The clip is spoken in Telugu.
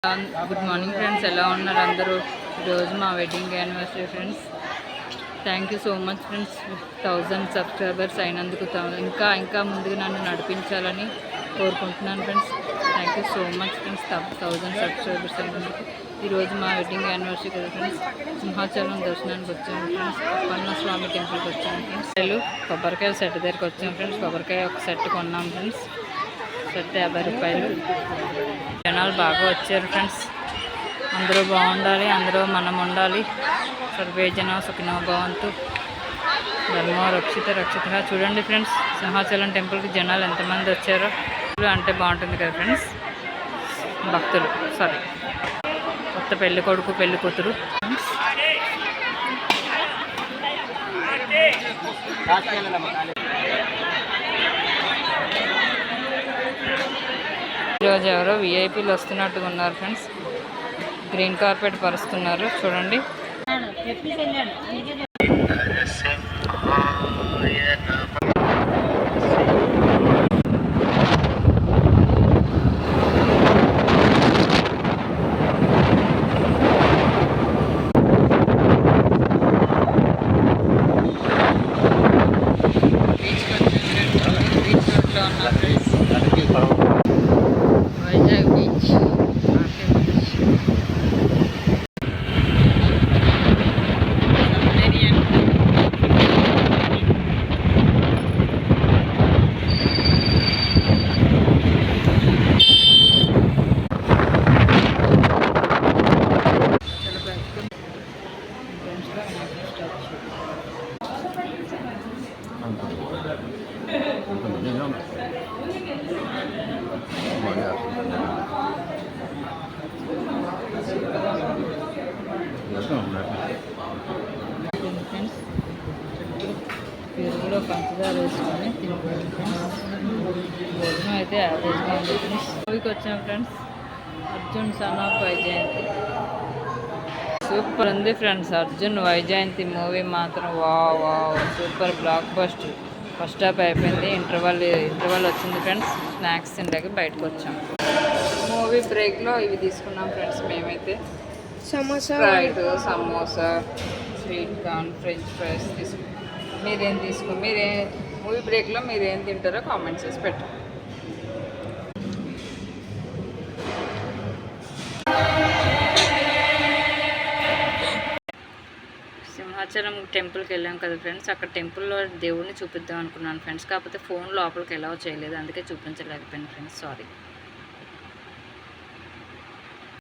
గుడ్ మార్నింగ్ ఫ్రెండ్స్, ఎలా ఉన్నారు అందరూ? ఈరోజు మా wedding anniversary friends. Thank you so much friends. 1000 subscribers అయినందుకు ఇంకా ముందుగా నన్ను నడిపించాలని కోరుకుంటున్నాను friends. Thank you so much friends. 1000 subscribers అయినందుకు. ఈరోజు మా వెడ్డింగ్ యానివర్సరీ కదా ఫ్రెండ్స్. సింహాచలం దర్శనానికి వచ్చాము ఫ్రెండ్స్. అప్పన్న స్వామి టెంపుల్కి వచ్చాము ఫ్రెండ్స్. కొబ్బరికాయల సెట్ దగ్గరికి వచ్చాము ఫ్రెండ్స్. కొబ్బరికాయ ఒక సెట్ కొన్నాం ఫ్రెండ్స్. సెట్ 50 రూపాయలు. జనాలు బాగా వచ్చారు ఫ్రెండ్స్. అందరూ బాగుండాలి, అందరూ మనం ఉండాలి. సర్వే జన సుఖినో భవంతు, ధర్మో రక్షిత. చూడండి ఫ్రెండ్స్, సింహాచలం టెంపుల్కి జనాలు ఎంతమంది వచ్చారో. అంటే బాగుంటుంది కదా ఫ్రెండ్స్. భక్తులు కొత్త పెళ్లి కొడుకు పెళ్లి కూతురు. ఈరోజు ఎవరో విఐపీలు వస్తున్నట్టుగా ఉన్నారు ఫ్రెండ్స్. గ్రీన్ కార్పెట్ పరుస్తున్నారు చూడండి. వైజాగ్ బీచ్. పెరుగులో పంచదార వేసుకొని తింటాం ఫ్రెండ్స్. భోజనం అయితే యావరేజ్గా ఉంది ఫ్రెండ్స్. మూవీకి వచ్చాం friends. Arjun son of Vyjayanthi super ఉంది ఫ్రెండ్స్. అర్జున్ వైజయంతి మూవీ మాత్రం wow super block buster. First half అయిపోయింది, ఇంటర్వల్ వచ్చింది ఫ్రెండ్స్. స్నాక్స్ తినడానికి బయటకు వచ్చాం. మూవీ బ్రేక్లో ఇవి తీసుకున్నాం ఫ్రెండ్స్. మేమైతే Sprite, samosa, sweet corn, French fries తీసుకున్నాం. మూవీ బ్రేక్లో మీరు ఏం తింటారో కామెంట్స్ చేసి పెట్టండి. సింహాచలం టెంపుల్కి వెళ్ళాం కదా ఫ్రెండ్స్. అక్కడ టెంపుల్లో దేవుడిని చూపిద్దాం అనుకున్నాను ఫ్రెండ్స్. కాకపోతే ఫోన్ లోపలికి ఎలా చేయలేదు, అందుకే చూపించలేకపోయాను ఫ్రెండ్స్. సారీ.